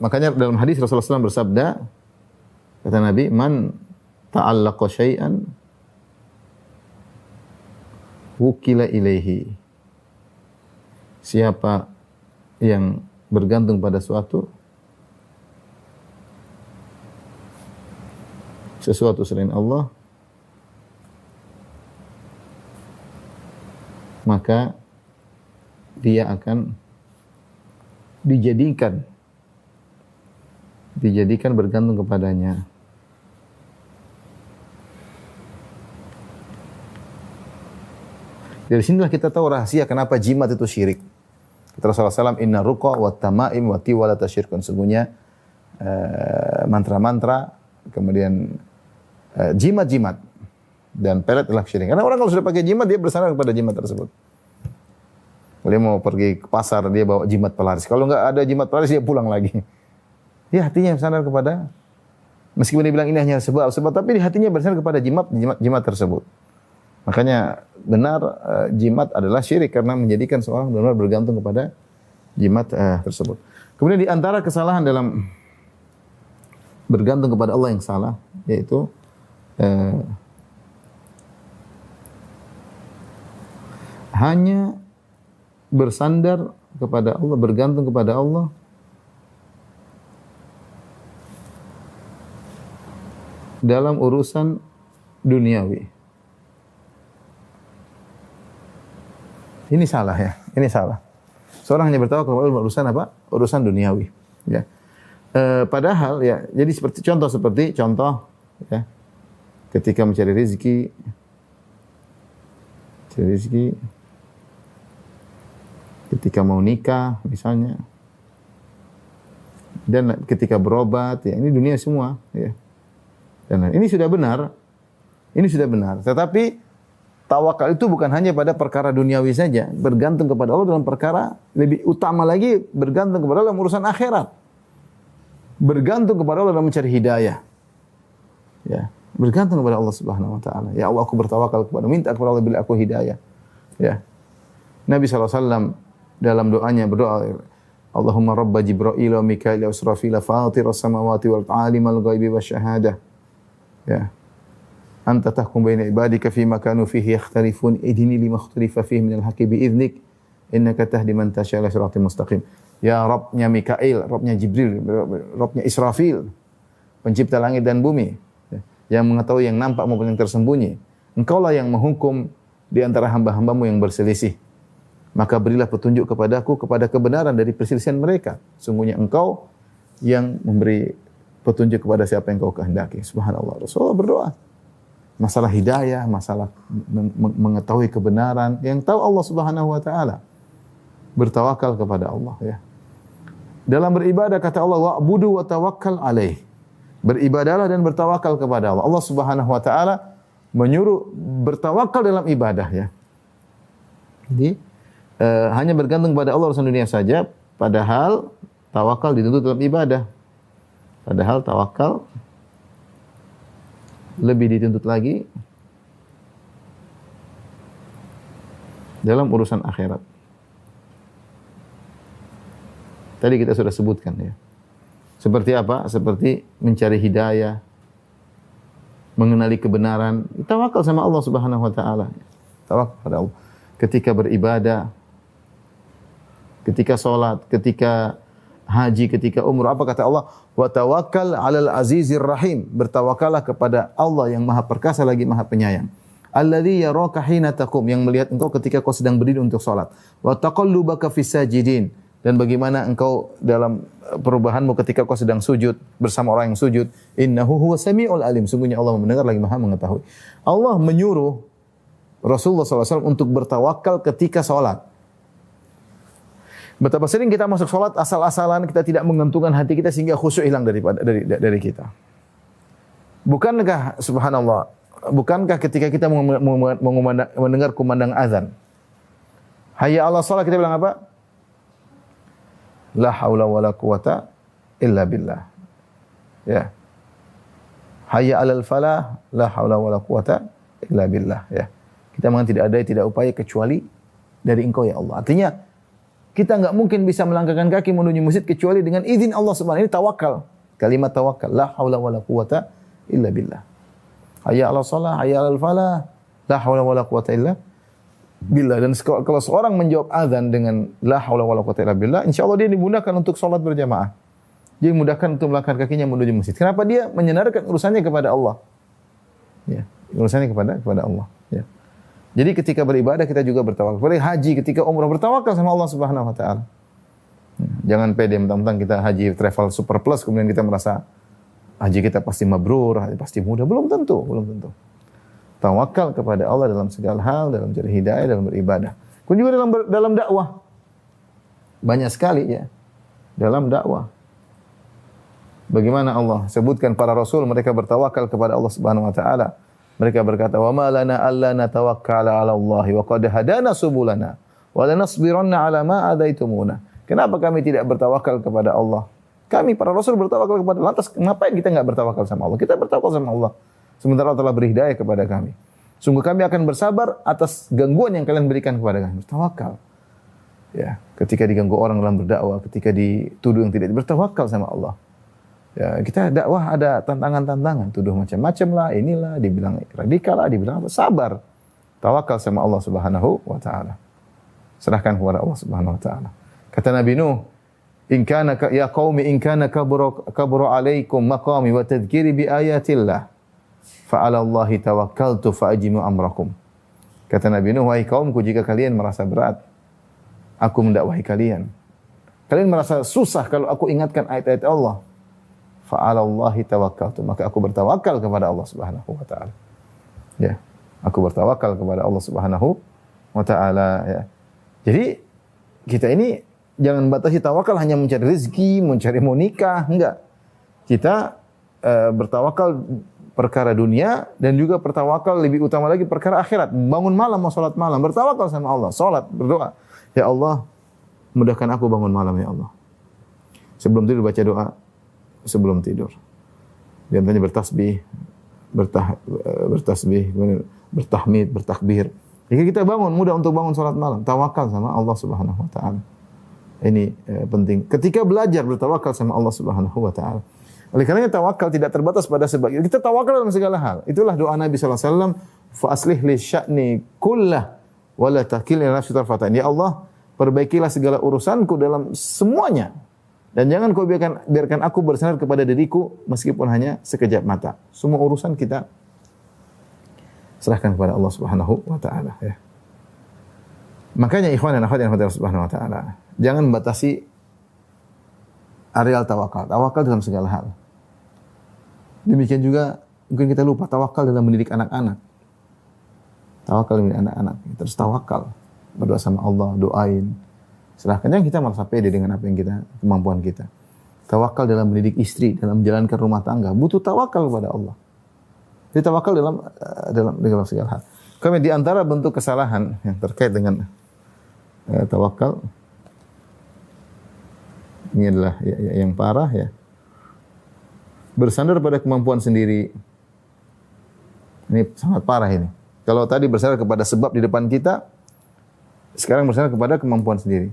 makanya dalam hadis Rasulullah SAW bersabda, kata Nabi, man ta'allaqa syai'an wukila ilaihi. Siapa yang bergantung pada sesuatu selain Allah, maka dia akan dijadikan bergantung kepadanya. Dari sinilah kita tahu rahasia kenapa jimat itu syirik. Kata Rasulullah SAW, inna ruqa wa tamaim wa tiwalata syirkun. Sesungguhnya mantra-mantra, kemudian jimat-jimat dan pelet adalah syirik. Karena orang kalau sudah pakai jimat, dia bersandar kepada jimat tersebut. Dia mau pergi ke pasar, dia bawa jimat pelaris. Kalau enggak ada jimat pelaris, dia pulang lagi. Dia hatinya bersandar kepada, meskipun dia bilang ini hanya sebab, tapi di hatinya bersandar kepada jimat tersebut. Makanya benar jimat adalah syirik karena menjadikan seorang benar-benar bergantung kepada jimat tersebut. Kemudian di antara kesalahan dalam bergantung kepada Allah yang salah, yaitu hanya bersandar kepada Allah, bergantung kepada Allah dalam urusan duniawi. Ini salah ya, ini salah. Seorang hanya bertawakal kepada urusan apa? Urusan duniawi. Ya. Padahal ya, jadi seperti contoh ya, ketika mencari rezeki, ketika mau nikah misalnya, dan ketika berobat, ya ini dunia semua. Ya. Dan ini sudah benar, Tetapi tawakal itu bukan hanya pada perkara duniawi saja, bergantung kepada Allah dalam perkara lebih utama lagi, bergantung kepada Allah dalam urusan akhirat. Bergantung kepada Allah dalam mencari hidayah. Ya, bergantung kepada Allah Subhanahu wa taala. Ya Allah, aku bertawakal kepada, minta kepada Allah beri aku hidayah. Ya. Nabi SAW dalam doanya berdoa, Allahumma rabba Jibril wa Mikail wa Israfil fatir as-samawati wal alim al-ghaibi wasyahadah. Ya. Anta tahkum baina ibadika fima kanu fihi yakhtalifun idini lima ikhtalifa fihi minal haqqi bi idnik innaka tahdi man tasya ila siratal mustaqim. Ya Rabbnya Mikail, Rabbnya Jibril, Rabbnya Israfil, pencipta langit dan bumi, yang mengetahui yang nampak maupun yang tersembunyi. Engkaulah yang menghukum di antara hamba-hambamu yang berselisih. Maka berilah petunjuk kepadaku kepada kebenaran dari perselisihan mereka. Sungguhnya engkau yang memberi petunjuk kepada siapa yang kau kehendaki. Subhanallah. Rasulullah berdoa. Masalah hidayah, masalah mengetahui kebenaran, yang tahu Allah Subhanahu wa taala. Bertawakal kepada Allah ya. Dalam beribadah kata Allah, wa'budu wa tawakkal alaih. Beribadahlah dan bertawakal kepada Allah. Allah Subhanahu wa taala menyuruh bertawakal dalam ibadah ya. Jadi hanya bergantung kepada Allah urusan dunia saja, padahal tawakal dituntut dalam ibadah. Padahal tawakal lebih dituntut lagi dalam urusan akhirat. Tadi kita sudah sebutkan ya. Seperti apa? Seperti mencari hidayah, mengenali kebenaran, tawakal sama Allah Subhanahu wa taala. Tawakal pada Allah. Ketika beribadah, ketika salat, ketika haji, ketika umrah, apa kata Allah? Wa tawakkal 'alal azizir rahim. Bertawakallah kepada Allah yang Maha Perkasa lagi Maha Penyayang. Alladzi yaraka hina taqum, yang melihat engkau ketika kau sedang berdiri untuk salat. Wa taqallubaka fis sajidin, dan bagaimana engkau dalam perubahanmu ketika kau sedang sujud bersama orang yang sujud. Innahu huwas samiul alim, sungguhnya Allah mendengar lagi Maha mengetahui. Allah menyuruh Rasulullah SAW untuk bertawakal ketika salat. Betapa sering kita masuk salat asal-asalan, kita tidak menggantungkan hati kita sehingga khusyuk hilang dari kita. Bukankah subhanallah, bukankah ketika kita mendengar kumandang azan, hayya 'alas shalah, kita bilang apa? La haula wala quwata illa billah. Ya. Hayya 'alal falah, la haula wala quwata illa billah, ya. Kita mengatakan tidak upaya kecuali dari Engkau ya Allah. Artinya kita enggak mungkin bisa melangkahkan kaki menuju masjid kecuali dengan izin Allah Subhanahu. Ini tawakal. Kalimat tawakal. La haula wala quwata illa billah. Hayya 'alas shalah, hayya 'alal falah, la haula wala quwata illa billah. Dan kalau seorang menjawab azan dengan la haula wala quwata illa billah, insyaallah dia dimudahkan untuk salat berjamaah. Dia dimudahkan untuk melangkahkan kakinya menuju masjid. Kenapa? Dia menyandarkan urusannya kepada Allah. Ya, urusannya kepada Allah, ya. Jadi ketika beribadah kita juga bertawakal. Seperti haji, ketika umrah bertawakal sama Allah Subhanahu wa taala. Jangan pede mentang-mentang kita haji travel super plus kemudian kita merasa haji kita pasti mabrur, haji pasti mudah. Belum tentu. Tawakal kepada Allah dalam segala hal, dalam cari hidayah, dalam beribadah. Kemudian juga dalam dakwah. Banyak sekali ya. Dalam dakwah. Bagaimana Allah sebutkan para rasul, mereka bertawakal kepada Allah Subhanahu wa taala. Mereka berkata, "Wa ma lana alla natawakkala 'ala Allah wa qad hadana subulana wa lanasbiranna 'ala ma adaitumuna." Kenapa kami tidak bertawakal kepada Allah? Kami para rasul bertawakal kepada Allah. Lantas ngapain kita enggak bertawakal sama Allah? Kita bertawakal sama Allah. Sementara Allah telah beri hidayah kepada kami. Sungguh kami akan bersabar atas gangguan yang kalian berikan kepada kami. Bertawakal. Ya, ketika diganggu orang dalam berdakwah, ketika dituduh yang tidak, bertawakal sama Allah. Ya, kita dakwah ada tantangan-tantangan, tuduh macam-macam lah, inilah, dibilang radikal lah, dibilang apa, sabar. Tawakal sama Allah Subhanahu wa taala. Serahkan kepada Allah Subhanahu wa taala. Kata Nabi Nuh, "In kana ya qaumi in kana kabura alaikum maqami wa tadhkiri bi ayatillah, fa 'ala Allahi tawakkaltu fa ajimu amrakum." Kata Nabi Nuh, "Wahai kaumku, jika kalian merasa berat aku mendakwahi kalian, kalian merasa susah kalau aku ingatkan ayat-ayat Allah, fa 'ala Allahi tawakkaltu, maka aku bertawakal kepada Allah Subhanahu wa taala." Ya, aku bertawakal kepada Allah Subhanahu wa taala, ya. Jadi kita ini jangan batasi tawakal hanya mencari rezeki, mencari mau nikah, enggak. Kita bertawakal perkara dunia dan juga bertawakal lebih utama lagi perkara akhirat. Bangun malam mau salat malam, bertawakal sama Allah, salat, berdoa. Ya Allah, mudahkan aku bangun malam ya Allah. Sebelum tidur baca doa sebelum tidur. Di antaranya bertasbih, bertasbih, bertahmid, bertakbir. Jika kita bangun, mudah untuk bangun salat malam, tawakal sama Allah Subhanahu wa taala. Ini penting. Ketika belajar bertawakal sama Allah Subhanahu wa taala. Oleh karenanya tawakal tidak terbatas pada sebab. Kita tawakal dalam segala hal. Itulah doa Nabi sallallahu alaihi wasallam, fa aslih li sya'ni kullah wa la takilni nafsi tarfatan. Ya Allah, perbaikilah segala urusanku dalam semuanya. Dan jangan kau biarkan aku bersandar kepada diriku meskipun hanya sekejap mata. Semua urusan kita serahkan kepada Allah Subhanahu wa taala, ya. Makanya ikhwan dan akhwat yang Allah Subhanahu wa taala, jangan membatasi areal tawakal. Tawakal dalam segala hal. Demikian juga mungkin kita lupa tawakal dalam mendidik anak-anak. Tawakal mendidik anak-anak. Terus tawakal, berdoa sama Allah, doain. Serahkan, jangan kita merasa pede dengan apa yang kemampuan kita. Tawakal dalam mendidik istri, dalam menjalankan rumah tangga, butuh tawakal kepada Allah. Jadi tawakal dalam segala hal. Kemudian di antara bentuk kesalahan yang terkait dengan tawakal, ini adalah yang parah, ya. Bersandar pada kemampuan sendiri. Ini sangat parah ini. Kalau tadi bersandar kepada sebab di depan kita, sekarang bersandar kepada kemampuan sendiri.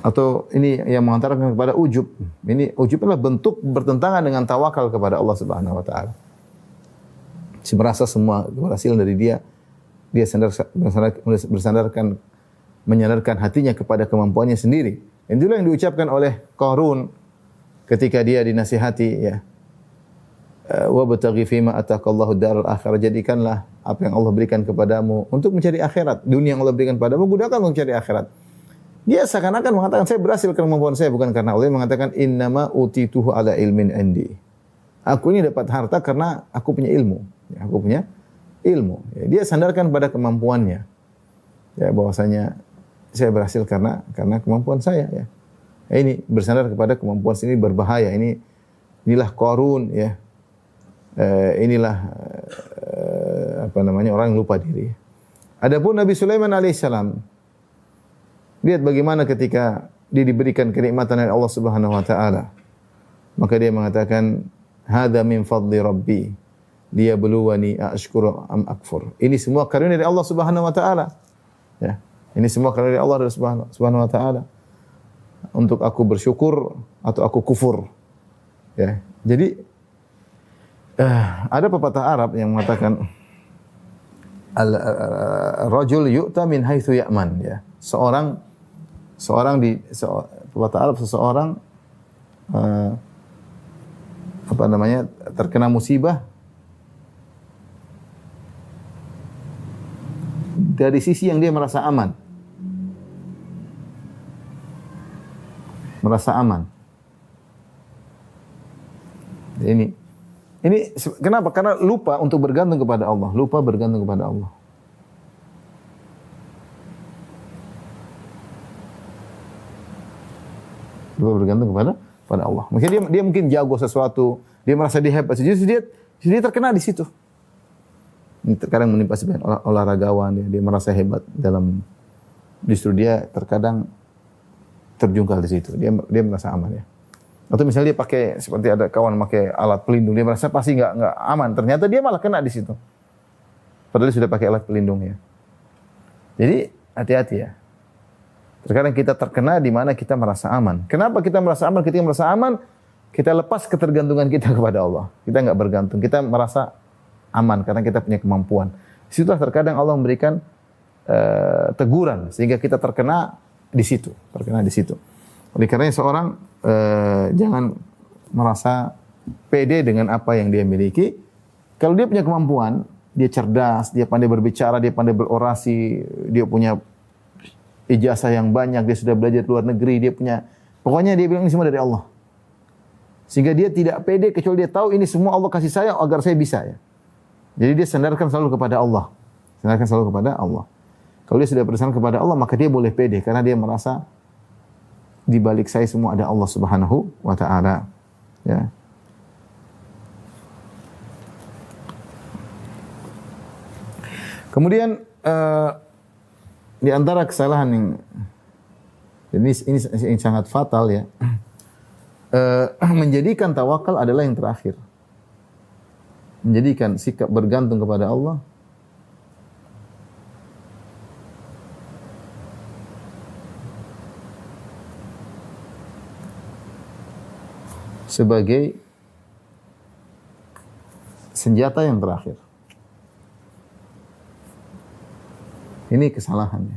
Atau ini yang mengantarkan kepada ujub. Ini ujub adalah bentuk bertentangan dengan tawakal kepada Allah Subhanahu wa taala. Si merasa semua keberhasilan dari dia menyandarkan hatinya kepada kemampuannya sendiri. Dan itulah yang diucapkan oleh Qarun ketika dia dinasihati, ya. Wa bataghi fima ataqallahu darul akhirah, jadikanlah apa yang Allah berikan kepadamu untuk mencari akhirat. Dunia yang Allah berikan padamu gunakan untuk mencari akhirat. Dia seakan-akan mengatakan saya berhasil karena kemampuan saya, bukan karena Allah. Yang mengatakan innama utituhu ala ilmin indi. Aku ini dapat harta karena aku punya ilmu. Ya, aku punya ilmu. Ya, dia sandarkan pada kemampuannya. Ya, bahwasanya saya berhasil karena kemampuan saya, ya. Ini bersandar kepada kemampuan sendiri berbahaya. Inilah Qarun, ya. Orang yang lupa diri. Adapun Nabi Sulaiman alaihissalam, lihat bagaimana ketika dia diberikan kenikmatan oleh Allah Subhanahu wa taala. Maka dia mengatakan, "Hadza min fadli Rabbi, liyabluwani aashkuru am akfur." Ini semua karunia dari Allah Subhanahu wa taala. Ya. Ini semua karunia dari Allah Subhanahu wa taala. Untuk aku bersyukur atau aku kufur. Ya. Jadi ada pepatah Arab yang mengatakan al-rajul yu'ta min haitsu ya'man, ya. Pepatah Arab, seseorang terkena musibah dari sisi yang dia merasa aman. Merasa aman. Ini kenapa? Karena lupa untuk bergantung kepada Allah, lupa bergantung kepada Allah. Lupa bergantung kepada Allah. Mungkin dia mungkin jago sesuatu, dia merasa dia hebat, jadi dia terkena di situ. Ini terkadang menimpa sebagian olahragawan, dia merasa hebat dalam, justru dia terkadang terjungkal di situ. Dia merasa aman, ya. Atau misalnya dia pakai, seperti ada kawan pakai alat pelindung, dia merasa pasti nggak aman. Ternyata dia malah kena di situ. Padahal sudah pakai alat pelindung ya. Jadi hati-hati ya. Terkadang kita terkena di mana kita merasa aman. Kenapa kita merasa aman? Ketika merasa aman, kita lepas ketergantungan kita kepada Allah. Kita enggak bergantung. Kita merasa aman karena kita punya kemampuan. Disitulah terkadang Allah memberikan teguran sehingga kita terkena di situ. Oleh karenanya seorang jangan merasa pede dengan apa yang dia miliki. Kalau dia punya kemampuan, dia cerdas, dia pandai berbicara, dia pandai berorasi, dia punya ijazah yang banyak, dia sudah belajar di luar negeri, pokoknya dia bilang ini semua dari Allah. Sehingga dia tidak pede kecuali dia tahu ini semua Allah kasih saya agar saya bisa ya. Jadi dia sandarkan selalu kepada Allah. Kalau dia sudah bersandar kepada Allah, maka dia boleh pede karena dia merasa di balik saya semua ada Allah Subhanahu wa taala. Ya. Kemudian di antara kesalahan yang ini sangat fatal ya, menjadikan tawakal adalah yang terakhir. Menjadikan sikap bergantung kepada Allah sebagai senjata yang terakhir. Ini kesalahannya.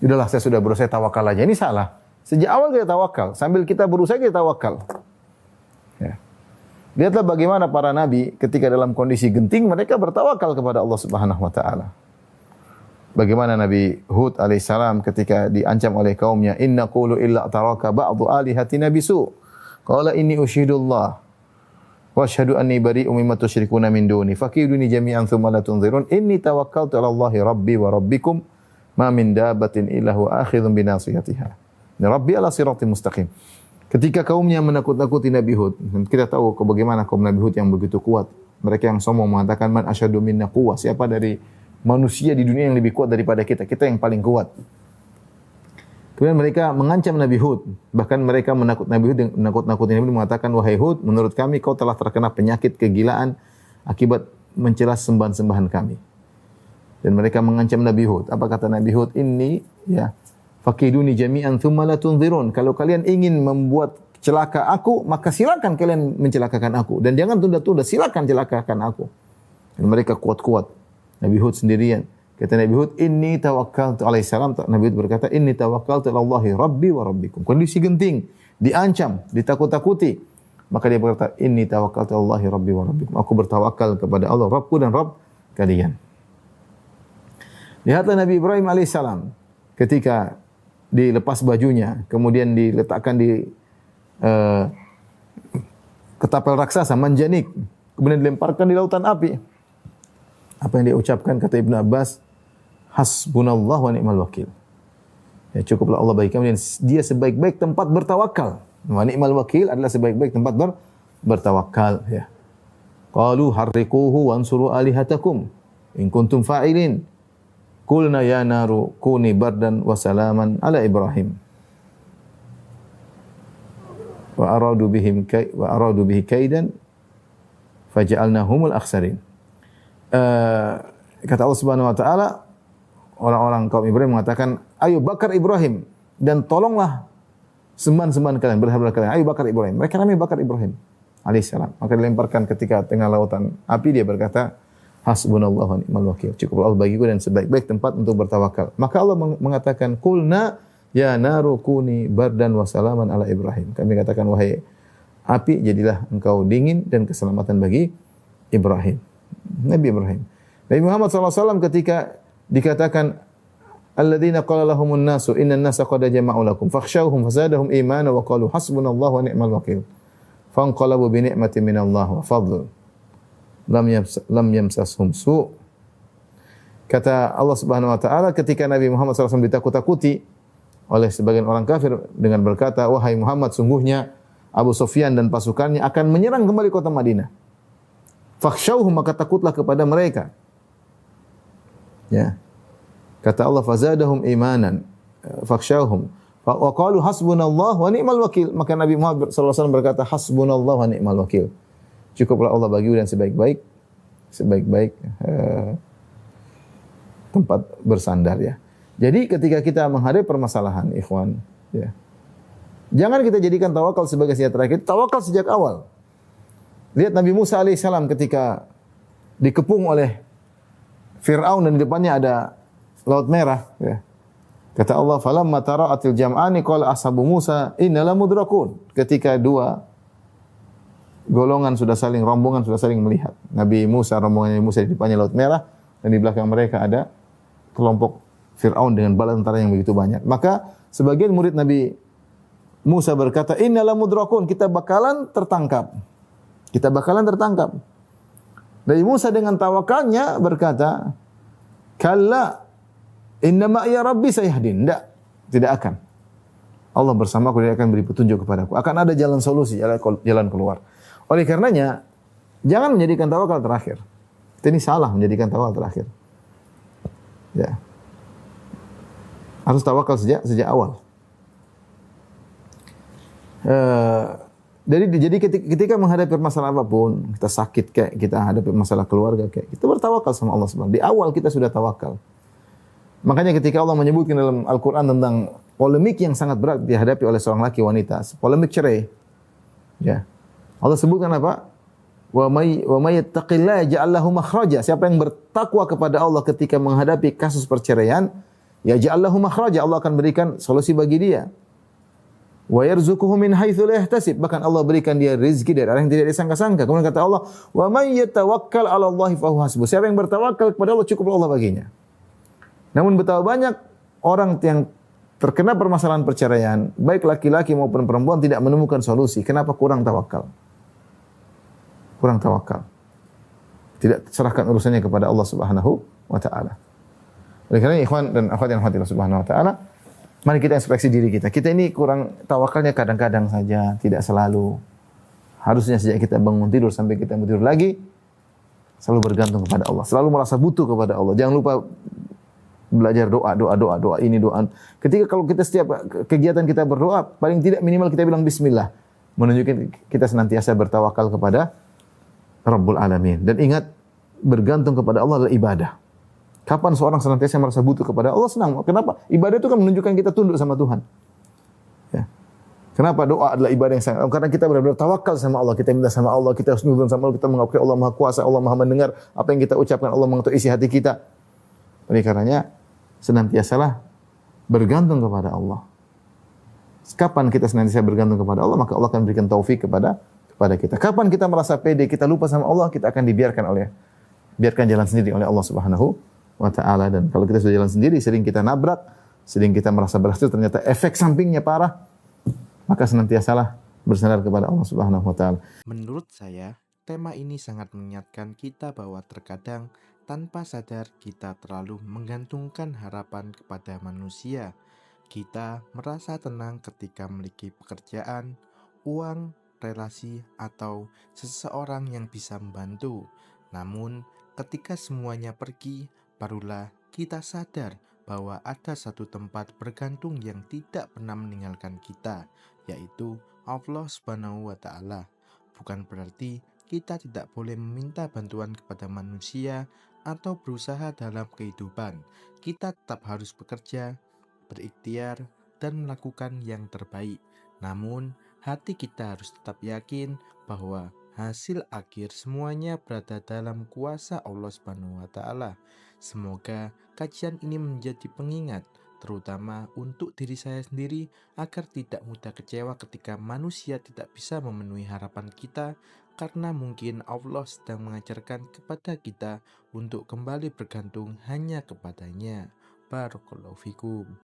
Udahlah, saya sudah berusaha tawakal aja. Ini salah. Sejak awal kita tawakal. Sambil kita berusaha kita tawakal. Ya. Lihatlah bagaimana para nabi ketika dalam kondisi genting mereka bertawakal kepada Allah Subhanahu wa taala. Bagaimana Nabi Hud alaihissalam ketika diancam oleh kaumnya, "Inna qulu illa taraka ba'du alihatina bisu." Qala inni usyhidullah wa asyhadu anni bari'un mimma tusyrikuna min duni fakiduni jami'an tsumma la tunzirun inni tawakkaltu 'ala Allahi rabbi wa rabbikum ma min dabbatin illa huwa akhidhun bi nasiyatiha. Rabbi ala siratim mustaqim. Ketika kaumnya menakut-nakuti Nabi Hud, kita tahu bagaimana kaum Nabi Hud yang begitu kuat. Mereka yang sombong mengatakan man asyadu minna quwwah. Siapa dari manusia di dunia yang lebih kuat daripada kita? Kita yang paling kuat. Kemudian mereka mengancam Nabi Hud. Bahkan mereka menakut-nakuti Nabi Hud mengatakan, wahai Hud, menurut kami kau telah terkena penyakit kegilaan akibat mencela sembahan-sembahan kami. Dan mereka mengancam Nabi Hud. Apa kata Nabi Hud? Inni ya fakiduni jami'an thumma la tunzirun. Kalau kalian ingin membuat celaka aku, maka silakan kalian mencelakakan aku. Dan jangan tunda-tunda, silakan celakakan aku. Dan mereka kuat-kuat. Nabi Hud sendirian. Kata Nabi Hud, inni tawakkaltu alaihissalam. Nabi Hud berkata, inni tawakkaltu ala Allahi rabbi wa rabbikum. Kondisi genting, diancam, ditakut-takuti. Maka dia berkata, inni tawakkaltu ala Allahi rabbi wa rabbikum. Aku bertawakal kepada Allah, Rabbku dan Rabb kalian. Lihatlah Nabi Ibrahim alaihissalam. Ketika dilepas bajunya, kemudian diletakkan di ketapel raksasa, manjanik. Kemudian dilemparkan di lautan api. Apa yang dia ucapkan, kata Ibn Abbas, hasbunallah wa ni'mal wakil. Ya, cukuplah Allah bagi kami dan dia sebaik-baik tempat bertawakal. Wa ni'mal wakil adalah sebaik-baik tempat bertawakal. Ya. Qalu harriquhu wansuru alihatakum in kuntum fa'ilin. Qulna ya naru kuni bardan wa salaman ala Ibrahim. Wa aradu bihi kaidan faja'alnahumul akhsarin. Kata Allah Subhanahu wa taala, orang-orang kaum Ibrahim mengatakan, ayo bakar Ibrahim dan tolonglah sembahan-sembahan kalian, berhala kalian. Ayo bakar Ibrahim. Mereka ramai bakar Ibrahim alaihissalam. Maka dilemparkan ketika tengah lautan api, dia berkata, hasbunallahu wa ni'mal wakil. Cukup Allah bagiku dan sebaik-baik tempat untuk bertawakal. Maka Allah mengatakan, qulna ya naru kuni bardan wa salaman ala Ibrahim. Kami katakan, wahai api, jadilah engkau dingin dan keselamatan bagi Ibrahim. Nabi Ibrahim. Nabi Muhammad SAW ketika dikatakan alladzina qala lahumun nasu innan nasa qad jama'u lakum fakhshawhum fazadahum imana wa qalu hasbunallahu wa ni'mal wakil. Fanqalabu bi ni'matin minallah wa fadl. Lam yamsashum su'. Kata Allah Subhanahu wa taala ketika Nabi Muhammad SAW ditakut-takuti oleh sebagian orang kafir dengan berkata, wahai Muhammad, sungguhnya Abu Sufyan dan pasukannya akan menyerang kembali kota Madinah. Fakhshawhum, maka takutlah kepada mereka. Ya. Kata Allah, fazadahum imanan. Fakhshawhum. Wa qalu hasbunallahu wa ni'mal wakil. Maka Nabi Muhammad SAW berkata, hasbunallahu wa ni'mal wakil. Cukuplah Allah bagiku dan sebaik-baik tempat bersandar ya. Jadi ketika kita menghadapi permasalahan, ikhwan, ya, jangan kita jadikan tawakal sebagai senjata terakhir. Tawakal sejak awal. Lihat Nabi Musa alaihissalam ketika dikepung oleh Fir'aun dan di depannya ada Laut Merah. Ya. Kata Allah, "Falamma tara'atil jam'ani qala ashabu Musa inna lamudrakun." Ketika dua golongan rombongan sudah saling melihat. Nabi Musa, rombongan Nabi Musa di depannya Laut Merah dan di belakang mereka ada kelompok Fir'aun dengan bala tentara yang begitu banyak. Maka sebagian murid Nabi Musa berkata, "Inna lamudrakun." Kita bakalan tertangkap. Kita bakalan tertangkap. Nabi Musa dengan tawakalnya berkata, "Kalla, inna ma'iya rabbi sayahdin." Tidak akan. Allah bersamaku, dia akan beri petunjuk kepadaku. Akan ada jalan solusi, jalan keluar. Oleh karenanya, jangan menjadikan tawakal terakhir. Ini salah menjadikan tawakal terakhir. Ya. Harus tawakal sejak awal. Jadi ketika menghadapi masalah apapun, kita sakit kayak, kita hadapi masalah keluarga kayak, kita bertawakal sama Allah Subhanahu. Di awal kita sudah tawakal. Makanya ketika Allah menyebutkan dalam Al-Quran tentang polemik yang sangat berat dihadapi oleh seorang laki wanita, polemik cerai, ya, Allah sebutkan apa? Wa may yattaqillaha yaj'al lahu makhraja. Siapa yang bertakwa kepada Allah ketika menghadapi kasus perceraian, yaj'al lahu makhraja, Allah akan berikan solusi bagi dia. Wa yarzuquhu min haitsu la yahtasib, bahkan Allah berikan dia rezeki dari arah yang tidak disangka-sangka. Kemudian kata Allah, wa may yatawakkal 'ala Allah fa huwa hasbuh. Siapa yang bertawakal kepada Allah, cukup Allah baginya. Namun betapa banyak orang yang terkena permasalahan perceraian, baik laki-laki maupun perempuan, tidak menemukan solusi. Kenapa? Kurang tawakal. Kurang tawakal. Tidak serahkan urusannya kepada Allah Subhanahu wa taala. Oleh karena ikhwan dan akhwat yang Allah Subhanahu wa taala, mari kita inspeksi diri kita. Kita ini kurang tawakalnya kadang-kadang saja, tidak selalu. Harusnya sejak kita bangun tidur sampai kita tidur lagi, selalu bergantung kepada Allah. Selalu merasa butuh kepada Allah. Jangan lupa belajar doa ini doa. Ketika kalau kita setiap kegiatan kita berdoa, paling tidak minimal kita bilang bismillah. Menunjukkan kita senantiasa bertawakal kepada Rabbul Alamin. Dan ingat, bergantung kepada Allah adalah ibadah. Kapan seorang senantiasa merasa butuh kepada Allah, senang. Kenapa? Ibadah itu kan menunjukkan kita tunduk sama Tuhan. Ya. Kenapa doa adalah ibadah yang sangat? Karena kita benar-benar tawakal sama Allah. Kita minta sama Allah, kita husnuzon sama Allah, kita mengakui Allah Maha Kuasa, Allah Maha mendengar apa yang kita ucapkan, Allah mengetahui isi hati kita. Oleh karenanya, senantiasalah bergantung kepada Allah. Kapan kita senantiasa bergantung kepada Allah, maka Allah akan berikan taufik kepada kita. Kapan kita merasa pede, kita lupa sama Allah, kita akan biarkan jalan sendiri oleh Allah Subhanahu wa taala. Dan kalau kita sudah jalan sendiri, sering kita nabrak, sering kita merasa berhasil, ternyata efek sampingnya parah, maka senantiasalah bersandar kepada Allah Subhanahu wa taala. Menurut saya, tema ini sangat mengingatkan kita bahwa terkadang tanpa sadar kita terlalu menggantungkan harapan kepada manusia. Kita merasa tenang ketika memiliki pekerjaan, uang, relasi, atau seseorang yang bisa membantu. Namun, ketika semuanya pergi, barulah kita sadar bahwa ada satu tempat bergantung yang tidak pernah meninggalkan kita, yaitu Allah Subhanahu wa taala. Bukan berarti kita tidak boleh meminta bantuan kepada manusia atau berusaha dalam kehidupan. Kita tetap harus bekerja, berikhtiar, dan melakukan yang terbaik. Namun, hati kita harus tetap yakin bahwa hasil akhir semuanya berada dalam kuasa Allah Subhanahu wa taala. Semoga kajian ini menjadi pengingat, terutama untuk diri saya sendiri, agar tidak mudah kecewa ketika manusia tidak bisa memenuhi harapan kita, karena mungkin Allah sedang mengajarkan kepada kita untuk kembali bergantung hanya kepadanya. Barakallahu fikum.